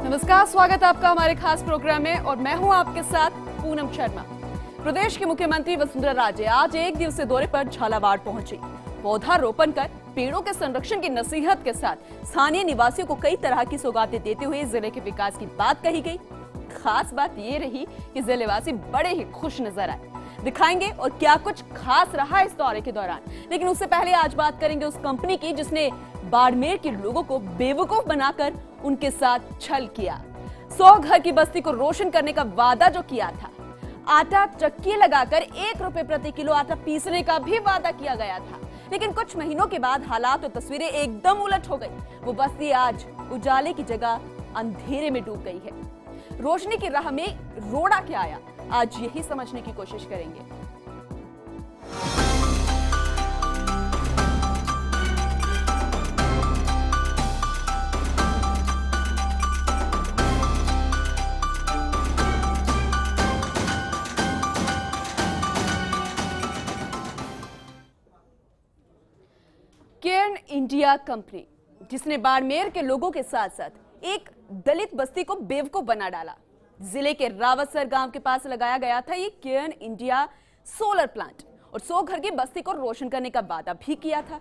नमस्कार, स्वागत है आपका हमारे खास प्रोग्राम में और मैं हूं आपके साथ पूनम शर्मा। प्रदेश की मुख्यमंत्री वसुंधरा राजे आज एक दिवसीय दौरे पर झालावाड़ पहुंची। पौधारोपण कर पेड़ों के संरक्षण की नसीहत के साथ स्थानीय निवासियों को कई तरह की सौगातें देते हुए जिले के विकास की बात कही गई। खास बात ये रही कि जिलेवासी बड़े ही खुश नजर आए। दिखाएंगे और क्या कुछ खास रहा इस दौरे के दौरान, लेकिन उससे पहले आज बात करेंगे उस कंपनी की जिसने बाड़मेर के लोगों को बेवकूफ बनाकर उनके साथ छल किया। 100 घर की बस्ती को रोशन करने का वादा जो किया था, आटा चक्की लगाकर 1 रुपए प्रति किलो आटा पीसने का भी वादा किया गया था, लेकिन कुछ महीनों के बाद हालात और तस्वीरें एकदम उलट हो गई। वो बस्ती आज उजाले की जगह अंधेरे में डूब गई है। रोशनी की राह में रोड़ा क्या आया, आज यही समझने की कोशिश करेंगे। केयर्न इंडिया कंपनी, जिसने बाड़मेर के लोगों के साथ साथ एक दलित बस्ती को बेवकूफ बना डाला। जिले के रावतसर गांव के पास लगाया गया था ये केयर्न इंडिया सोलर प्लांट और 100 घर की बस्ती को रोशन करने का वादा भी किया था।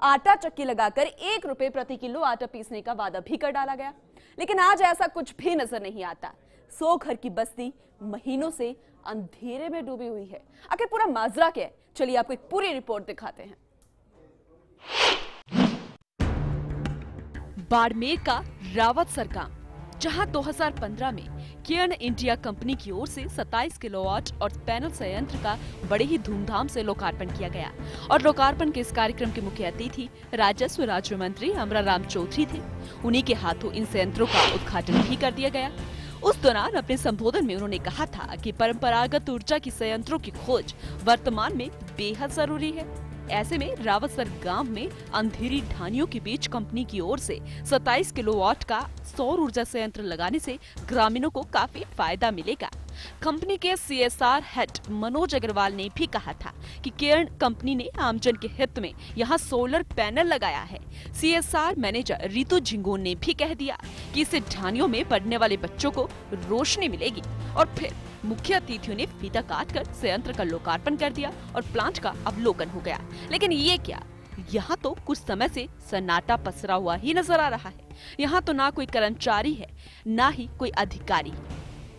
आटा चक्की लगाकर 1 रुपए प्रति किलो आटा पीसने का वादा भी कर डाला गया, लेकिन आज ऐसा कुछ भी नजर नहीं आता। 100 घर की बस्ती महीनों से अंधेरे में डूबी हुई है। आखिर पूरा माजरा क्या है, चलिए आपको एक पूरी रिपोर्ट दिखाते हैं। बाड़मेर का रावतसर गांव, जहां 2015 में केयर्न इंडिया कंपनी की ओर से 27 किलोवाट और पैनल संयंत्र का बड़े ही धूमधाम से लोकार्पण किया गया और लोकार्पण के इस कार्यक्रम के मुख्य अतिथि राजस्व राज्य मंत्री अमराराम चौधरी थे। उन्हीं के हाथों इन संयंत्रों का उद्घाटन भी कर दिया गया। उस दौरान अपने संबोधन में उन्होंने कहा था कि परंपरागत ऊर्जा की संयंत्रों की खोज वर्तमान में बेहद जरूरी है। ऐसे में रावतसर गांव में अंधेरी ढानियों के बीच कंपनी की ओर से 27 किलोवाट का सौर ऊर्जा संयंत्र लगाने से ग्रामीणों को काफी फायदा मिलेगा। कंपनी के CSR हेड मनोज अग्रवाल ने भी कहा था कि केयर्न कंपनी ने आमजन के हित में यहां सोलर पैनल लगाया है। CSR मैनेजर रितु झिंगोन ने भी कह दिया कि इससे ढानियों में पढ़ने वाले बच्चों को रोशनी मिलेगी। और फिर मुख्य अतिथियों ने फीता काटकर संयंत्र का लोकार्पण कर दिया और प्लांट का अवलोकन हो गया। लेकिन ये क्या, यहाँ तो कुछ समय से सन्नाटा पसरा हुआ ही नजर आ रहा है। यहाँ तो ना कोई कर्मचारी है, ना ही कोई अधिकारी।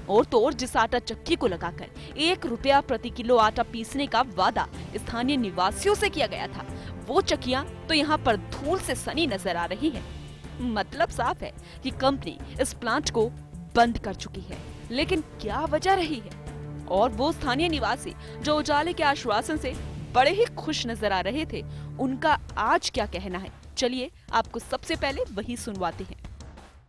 और तो और जिस आटा चक्की को लगाकर 1 रुपया प्रति किलो आटा पीसने का वादा स्थानीय निवासियों से किया गया था, वो चक्कियां तो यहाँ पर धूल से सनी नजर आ रही है। मतलब साफ है कि कंपनी इस प्लांट को बंद कर चुकी है, लेकिन क्या वजह रही है? और वो स्थानीय निवासी जो उजाले के आश्वासन से बड़े ही खुश नजर आ रहे थे, उनका आज क्या कहना है, चलिए आपको सबसे पहले वही सुनवाते हैं।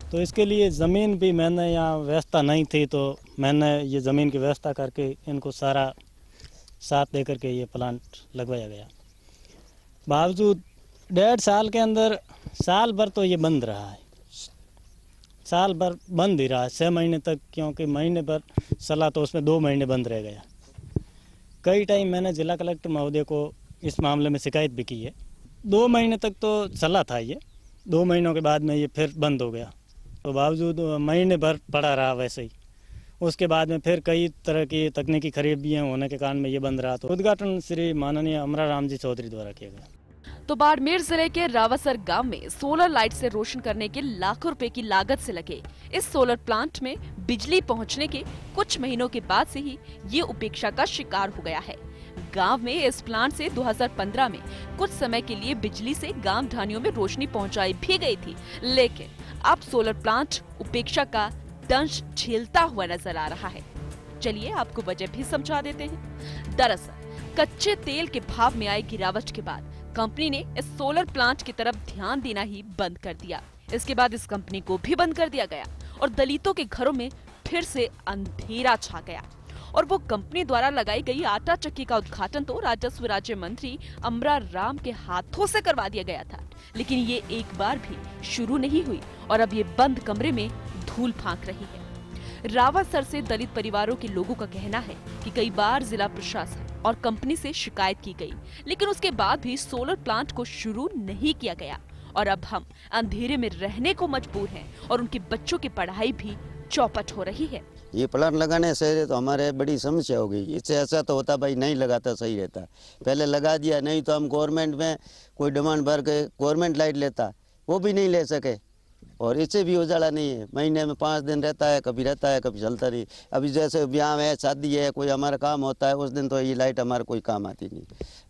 तो इसके लिए ज़मीन भी मैंने यहाँ व्यवस्था नहीं थी, तो मैंने ये ज़मीन की व्यवस्था करके इनको सारा साथ दे करके ये प्लांट लगवाया गया। बावजूद 1.5 साल के अंदर साल भर तो ये बंद रहा है, साल भर बंद ही रहा है, 6 महीने तक, क्योंकि महीने भर चला तो उसमें 2 महीने बंद रह गया। कई टाइम मैंने जिला कलेक्टर महोदय को इस मामले में शिकायत भी की है। 2 महीने तक तो चला था ये, 2 महीनों के बाद में ये फिर बंद हो गया, तो बावजूद महीने भर पड़ा रहा वैसे ही। उसके बाद में फिर कई तरह की तकनीकी खराबियां होने के कारण में ये बंद रहा, तो उद्घाटन श्री माननीय अमराराम जी चौधरी द्वारा किया गया। तो बाड़मेर जिले के रावतसर गांव में सोलर लाइट से रोशन करने के लाखों रुपए की लागत से लगे इस सोलर प्लांट में बिजली पहुंचने के कुछ महीनों के बाद से ही ये उपेक्षा का शिकार हो गया है। गांव में इस प्लांट से 2015 में कुछ समय के लिए बिजली से गांव ढानियों में रोशनी पहुंचाई भी गई थी, लेकिन अब सोलर प्लांट उपेक्षा का दंश झेलता हुआ नजर आ रहा है। चलिए आपको वजह भी समझा देते हैं। दरअसल कच्चे तेल के भाव में आई गिरावट के बाद कंपनी ने इस सोलर प्लांट की तरफ ध्यान देना ही बंद कर दिया। इसके बाद इस कंपनी को भी बंद कर दिया गया और दलितों के घरों में फिर से अंधेरा छा गया। और वो कंपनी द्वारा लगाई गई आटा चक्की का उद्घाटन तो राजस्व राज्य मंत्री अमराराम के हाथों से करवा दिया गया था, लेकिन ये एक बार भी शुरू नहीं हुई और अब ये बंद कमरे में धूल फांक रही है। रावतसर से दलित परिवारों के लोगों का कहना है कि कई बार जिला प्रशासन और कंपनी से शिकायत की गई, लेकिन उसके बाद भी सोलर प्लांट को शुरू नहीं किया गया और अब हम अंधेरे में रहने को मजबूर हैं और उनके बच्चों की पढ़ाई भी चौपट हो रही है। ये प्लांट लगाने से तो हमारे बड़ी समस्या हो गई। इससे ऐसा तो होता भाई नहीं लगाता सही रहता, पहले लगा दिया, नहीं तो हम गवर्नमेंट में कोई डिमांड भर के गवर्नमेंट लाइट लेता, वो भी नहीं ले सके। और इससे भी उजाला नहीं है, महीने में 5 दिन रहता है, कभी चलता नहीं। अभी जैसे ब्याह है, शादी है, कोई हमारा काम होता है, उस दिन तो ये लाइट हमारे कोई काम आती नहीं।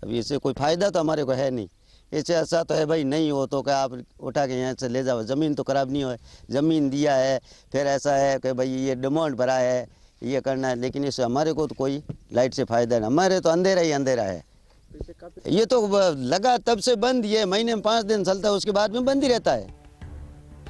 अभी इससे कोई फ़ायदा तो हमारे को है नहीं। इससे ऐसा तो है भाई, नहीं हो तो क्या आप उठा के यहाँ से ले जाओ, ज़मीन तो खराब नहीं हो, ज़मीन दिया है, फिर ऐसा है कि भाई ये डिमांड भरा है, ये करना है, लेकिन इससे हमारे को तो कोई लाइट से फ़ायदा नहीं, हमारे तो अंधेरा ही अंधेरा है। ये तो लगा तब से बंद, ये महीने में 5 दिन चलता है, उसके बाद में बंद ही रहता है।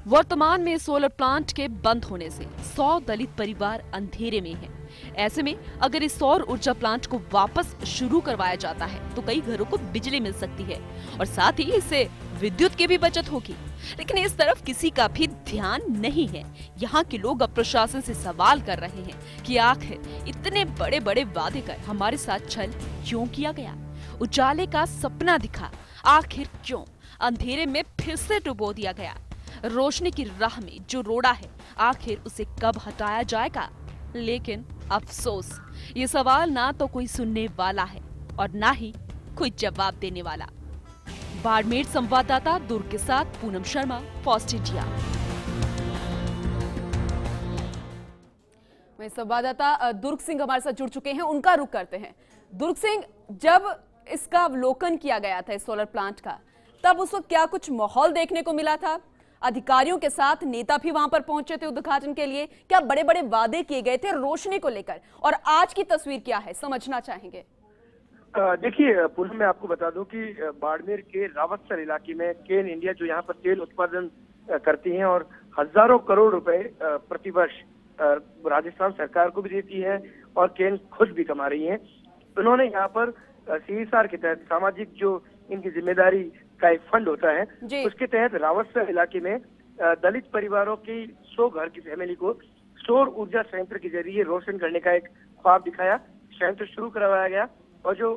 वर्तमान में सोलर प्लांट के बंद होने से 100 दलित परिवार अंधेरे में हैं। ऐसे में अगर इस सौर ऊर्जा प्लांट को वापस शुरू करवाया जाता है तो कई घरों को बिजली मिल सकती है और साथ ही इससे विद्युत की भी बचत होगी। लेकिन इस तरफ किसी का भी ध्यान नहीं है। यहाँ के लोग अब प्रशासन से सवाल कर रहे हैं कि आखिर इतने बड़े बड़े वादे कर हमारे साथ छल क्यों किया गया। उजाले का सपना दिखा, आखिर क्यों अंधेरे में फिर से डुबो दिया गया। रोशनी की राह में जो रोड़ा है, आखिर उसे कब हटाया जाएगा। लेकिन अफसोस, ये सवाल ना तो कोई सुनने वाला है और ना ही कोई जवाब देने वाला। बाड़मेर संवाददाता दुर्ग के साथ पूनम शर्मा, फर्स्ट इंडिया। वहीं संवाददाता दुर्ग सिंह हमारे साथ जुड़ चुके हैं, उनका रुख करते हैं। दुर्ग सिंह, जब इसका अवलोकन किया गया था इस सोलर प्लांट का, तब उस वक्त क्या कुछ माहौल देखने को मिला था? अधिकारियों के साथ नेता भी वहां पर पहुंचे थे उद्घाटन के लिए, क्या बड़े बड़े वादे किए गए थे रोशनी को लेकर, और आज की तस्वीर क्या है, समझना चाहेंगे। देखिए पूनम, मैं आपको बता दूं कि बाड़मेर के रावतसर इलाके में केन इंडिया जो यहाँ पर तेल उत्पादन करती है और हजारों करोड़ रुपए प्रतिवर्ष राजस्थान सरकार को भी देती है और केन खुद भी कमा रही है। उन्होंने यहाँ पर CSR के तहत, सामाजिक जो इनकी जिम्मेदारी का एक फंड होता है, उसके तहत रावतसर इलाके में दलित परिवारों की 100 घर की फैमिली को सौर ऊर्जा संयंत्र के जरिए रोशन करने का एक ख्वाब दिखाया। संयंत्र शुरू करवाया गया और जो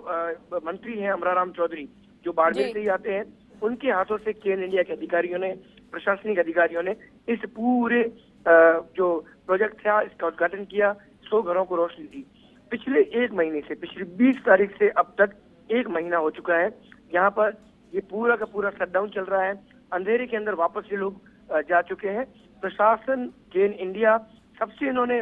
मंत्री हैं अमराराम चौधरी, जो बाड़मेर से ही आते हैं, उनके हाथों से केन इंडिया के अधिकारियों ने, प्रशासनिक अधिकारियों ने इस पूरे जो प्रोजेक्ट था इसका उद्घाटन किया, 100 घरों को रोशनी दी। पिछले 1 महीने से, पिछली 20 तारीख से अब तक 1 महीना हो चुका है, यहाँ पर ये पूरा का पूरा शटडाउन चल रहा है। अंधेरे के अंदर वापस ये लोग जा चुके हैं। प्रशासन, केन इंडिया, सबसे इन्होंने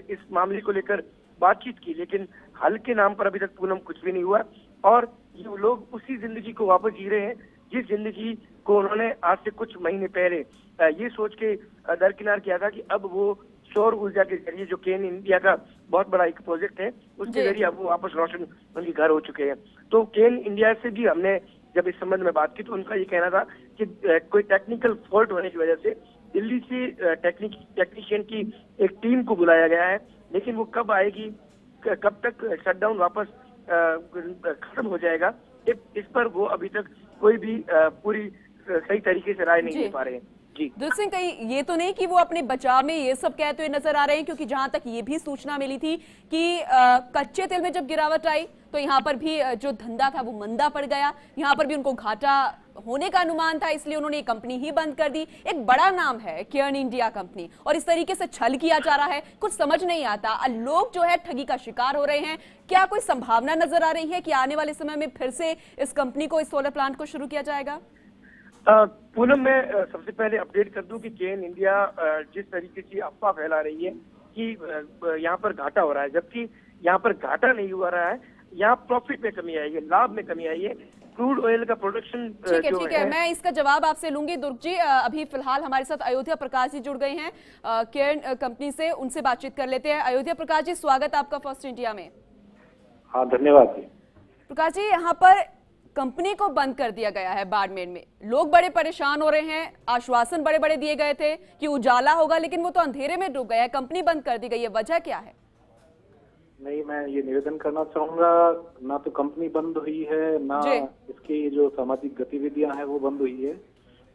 इस मामले को लेकर बातचीत की, लेकिन हल के नाम पर अभी तक पूनम कुछ भी नहीं हुआ और ये लोग उसी जिंदगी को वापस जी रहे हैं जिस जिंदगी को उन्होंने आज से कुछ महीने पहले ये सोच के दरकिनार किया था कि अब वो सौर ऊर्जा के जरिए, जो केन इंडिया का बहुत बड़ा एक प्रोजेक्ट है, उसके जरिए अब वो वापस रोशन उनके घर हो चुके हैं। तो केन इंडिया से भी हमने जब इस संबंध में बात की तो उनका ये कहना था कि कोई टेक्निकल फॉल्ट होने की वजह से दिल्ली से टेक्नीशियन की एक टीम को बुलाया गया है, लेकिन वो कब आएगी, कब तक शटडाउन वापस खत्म हो जाएगा, इस पर वो अभी तक कोई भी पूरी सही तरीके से राय नहीं दे पा रहे हैं। जी दुर्ग सिंह, कहीं ये तो नहीं कि वो अपने बचाव में ये सब कहते हुए नजर आ रहे हैं, क्योंकि जहां तक ये भी सूचना मिली थी कि कच्चे तेल में जब गिरावट आई तो यहाँ पर भी जो धंधा था वो मंदा पड़ गया, यहाँ पर भी उनको घाटा होने का अनुमान था, इसलिए उन्होंने ये कंपनी ही बंद कर दी। एक बड़ा नाम है केन इंडिया कंपनी, और इस तरीके से छल किया जा रहा है, कुछ समझ नहीं आता। लोग जो है ठगी का शिकार हो रहे हैं। क्या कोई संभावना नजर आ रही है कि आने वाले समय में फिर से इस कंपनी को, इस सोलर प्लांट को शुरू किया जाएगा? पूनम, मैं सबसे पहले अपडेट कर दूं कि केन इंडिया जिस तरीके से अफवाह फैला रही है कि यहाँ पर घाटा हो रहा है, जबकि यहाँ पर घाटा नहीं हुआ रहा है, यहाँ प्रॉफिट में कमी आई है, लाभ में कमी आई है। क्रूड ऑयल का प्रोडक्शन ठीक है, मैं इसका जवाब आपसे लूंगी। दुर्ग जी, अभी फिलहाल हमारे साथ अयोध्या प्रकाश जी जुड़ गए हैं केन कंपनी से, उनसे बातचीत कर लेते हैं। अयोध्या प्रकाश जी, स्वागत आपका फर्स्ट इंडिया में। हाँ, धन्यवाद जी। प्रकाश जी, यहाँ पर कंपनी को बंद कर दिया गया है बाड़मेर में, लोग बड़े परेशान हो रहे हैं। आश्वासन बड़े बड़े दिए गए थे कि उजाला होगा, लेकिन वो तो अंधेरे में डूब गया है, कंपनी बंद कर दी गई है, वजह क्या है? नहीं, मैं ये निवेदन करना चाहूंगा, ना तो कंपनी बंद हुई है, ना इसकी जो सामाजिक गतिविधियां हैं वो बंद हुई है।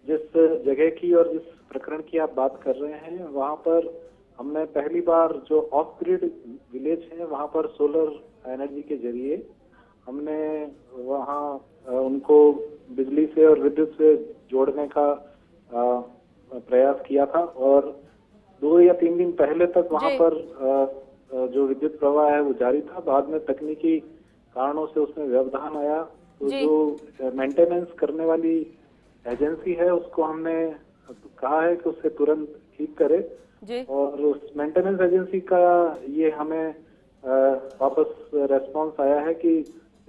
जिस जगह की और जिस प्रकरण की आप बात कर रहे हैं, वहां पर हमने पहली बार जो ऑफ ग्रिड विलेज है वहां पर सोलर एनर्जी के जरिए हमने वहां उनको बिजली से और विद्युत से जोड़ने का प्रयास किया था और 2 या 3 दिन पहले तक वहां पर जो विद्युत प्रवाह है वो जारी था। बाद में तकनीकी कारणों से उसमें व्यवधान आया, तो जो मेंटेनेंस करने वाली एजेंसी है उसको हमने कहा है कि उससे तुरंत ठीक करे और उस मेंटेनेंस एजेंसी का ये हमें वापस रेस्पॉन्स आया है कि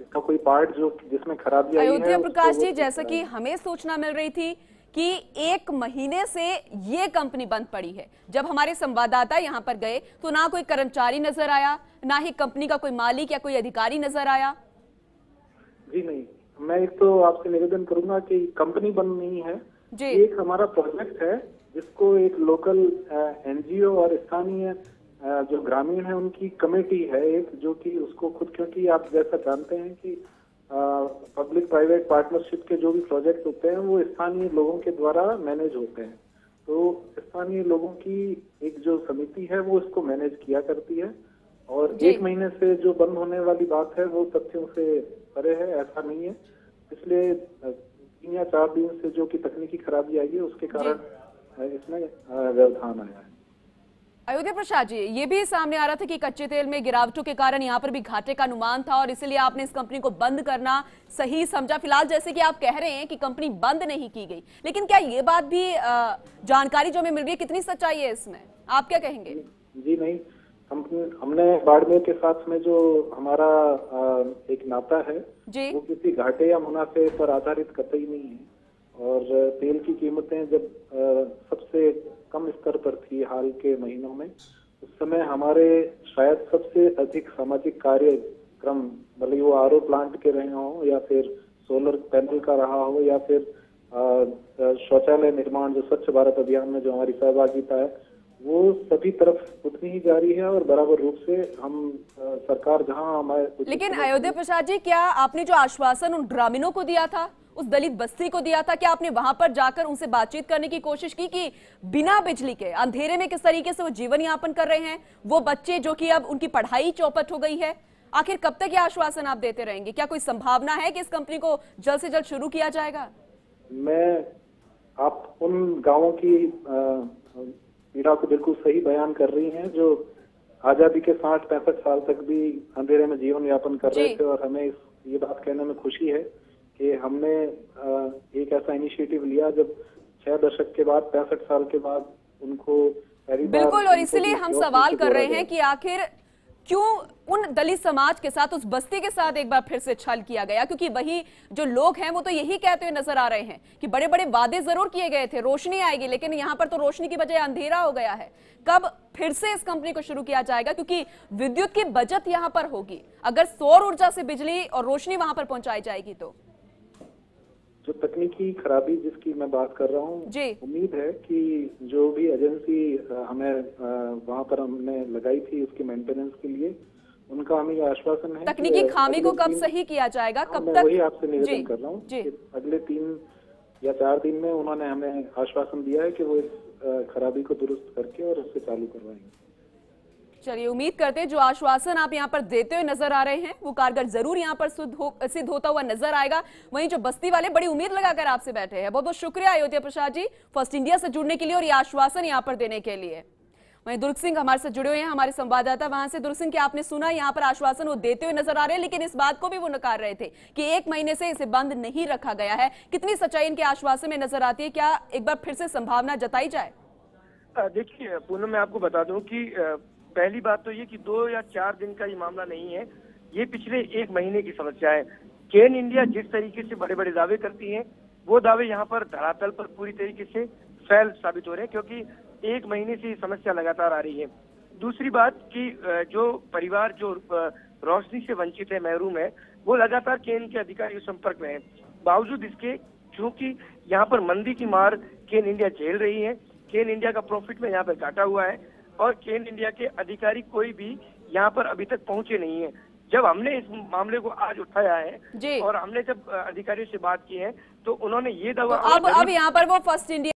इसका कोई पार्ट जो जिसमें खराबी आई है। अयोध्या प्रकाश जी, जैसा कि हमें सूचना मिल रही थी कि 1 महीने से ये कंपनी बंद पड़ी है। जब हमारे संवाददाता यहाँ पर गए तो ना कोई कर्मचारी नजर आया, ना ही कंपनी का कोई मालिक या कोई अधिकारी नजर आया। जी नहीं, मैं एक तो आपसे निवेदन करूंगा कि कंपनी बंद नहीं है, एक हमारा प्रोजेक्ट है जिसको एक लोकल एनजीओ और स्थानीय जो ग्रामीण है उनकी कमेटी है एक, जो कि उसको खुद, क्योंकि आप जैसा जानते हैं कि पब्लिक प्राइवेट पार्टनरशिप के जो भी प्रोजेक्ट होते हैं वो स्थानीय लोगों के द्वारा मैनेज होते हैं, तो स्थानीय लोगों की एक जो समिति है वो इसको मैनेज किया करती है और 1 महीने से जो बंद होने वाली बात है वो तथ्यों से परे है, ऐसा नहीं है। पिछले 3 या 4 दिन से जो कि तकनीकी खराबी आई है उसके कारण इसमें व्यवधान आया है। अयोध्या प्रसाद जी, ये भी सामने आ रहा था कि कच्चे तेल में गिरावटों के कारण यहाँ पर भी घाटे का अनुमान था और इसलिए आपने इस कंपनी को बंद करना सही समझा। फिलहाल जैसे कि आप कह रहे हैं कि कंपनी बंद नहीं की गई, लेकिन क्या ये बात भी जानकारी जो हमें मिल रही है, कितनी सच्चाई है इसमें, आप क्या कहेंगे? जी नहीं, कंपनी, हमने बाड़मेर के साथ में जो हमारा एक नाता है वो किसी घाटे या मुनाफे पर आधारित कतई नहीं है और तेल की कीमतें जब सबसे कम स्तर पर थी हाल के महीनों में, उस समय हमारे शायद सबसे अधिक सामाजिक कार्यक्रम, भले वो आरओ प्लांट के रहे हों या फिर सोलर पैनल का रहा हो या फिर शौचालय निर्माण, जो स्वच्छ भारत अभियान में जो हमारी सहभागिता है, वो सभी तरफ उतनी ही जारी है और बराबर रूप से हम सरकार जहां हमारे। लेकिन अयोध्या प्रसाद जी, क्या आपने जो आश्वासन उन ग्रामीणों को दिया था, उस दलित बस्ती को दिया था, क्या आपने वहां पर जाकर उनसे बातचीत करने की कोशिश की कि बिना बिजली के अंधेरे में किस तरीके से वो जीवन यापन कर रहे हैं, वो बच्चे जो कि अब उनकी पढ़ाई चौपट हो गई है? आखिर कब तक ये आश्वासन आप देते रहेंगे? क्या कोई संभावना है कि इस कंपनी को जल्द से जल्द शुरू किया जाएगा? आप उन गांवों की पीड़ा को बिल्कुल सही बयान कर रही हैं जो आजादी के 60-65 साल तक भी अंधेरे में जीवन यापन कर रहे थे और हमें ये बात कहने में खुशी है कि हमने एक ऐसा इनिशिएटिव लिया जब 6 दशक के बाद, 65 साल के बाद उनको बिल्कुल, और इसलिए हम सवाल कर रहे हैं कि आखिर क्यों उन दलित समाज के साथ, उस बस्ती के साथ एक बार फिर से छल किया गया, क्योंकि वही जो लोग हैं वो तो यही कहते हुए नजर आ रहे हैं कि बड़े बड़े वादे जरूर किए गए थे, रोशनी आएगी, लेकिन यहाँ पर तो रोशनी की बजाय अंधेरा हो गया है। कब फिर से इस कंपनी को शुरू किया जाएगा? क्योंकि विद्युत की बचत यहाँ पर होगी अगर सौर ऊर्जा से बिजली और रोशनी वहां पर पहुंचाई जाएगी। तो जो तकनीकी खराबी जिसकी मैं बात कर रहा हूँ, उम्मीद है कि जो भी एजेंसी हमें वहां पर हमने लगाई थी उसकी मेंटेनेंस के लिए, उनका हमें ये आश्वासन है। तकनीकी खामी को कब सही किया जाएगा, कब तक? वही आपसे निवेदन कर रहा हूँ कि अगले 3 या 4 दिन में उन्होंने हमें आश्वासन दिया है कि वो इस खराबी को दुरुस्त करके और उससे चालू करवाएंगे। चलिए, उम्मीद करते हैं जो आश्वासन आप यहाँ पर देते हुए नजर आ रहे हैं वो कारगर जरूर यहाँ पर सिद्ध होता हुआ नजर आएगा। वहीं जो बस्ती वाले बड़ी उम्मीद लगाकर आपसे बैठे हैं, बहुत बहुत शुक्रिया अयोध्या प्रसाद जी फर्स्ट इंडिया से जुड़ने के लिए और ये आश्वासन यहाँ पर देने के लिए। वहीं दुर्ग सिंह हमारे साथ जुड़े हुए हैं, हमारे संवाददाता वहां से। दुर्ग सिंह, क्या आपने सुना, यहाँ पर आश्वासन वो देते हुए नजर आ रहे हैं, लेकिन इस बात को भी वो नकार रहे थे कि 1 महीने से इसे बंद नहीं रखा गया है। कितनी सच्चाई इनके आश्वासन में नजर आती है? क्या एक बार फिर से संभावना जताई जाए? देखिए पूनम, मैं आपको बता दूं कि पहली बात तो ये कि 2 या 4 दिन का ये मामला नहीं है, ये पिछले 1 महीने की समस्या है। केन इंडिया जिस तरीके से बड़े बड़े दावे करती है, वो दावे यहाँ पर धरातल पर पूरी तरीके से फेल साबित हो रहे हैं, क्योंकि 1 महीने से ये समस्या लगातार आ रही है। दूसरी बात कि जो परिवार जो रोशनी से वंचित है, महरूम है, वो लगातार केन के अधिकारियों संपर्क में है। बावजूद इसके, क्योंकि यहाँ पर मंदी की मार केन इंडिया झेल रही है, केन इंडिया का प्रॉफिट में यहाँ पर घाटा हुआ है और केन इंडिया के अधिकारी कोई भी यहाँ पर अभी तक पहुंचे नहीं है। जब हमने इस मामले को आज उठाया है और हमने जब अधिकारियों से बात की है तो उन्होंने ये दावा, अब यहाँ पर वो फर्स्ट इंडिया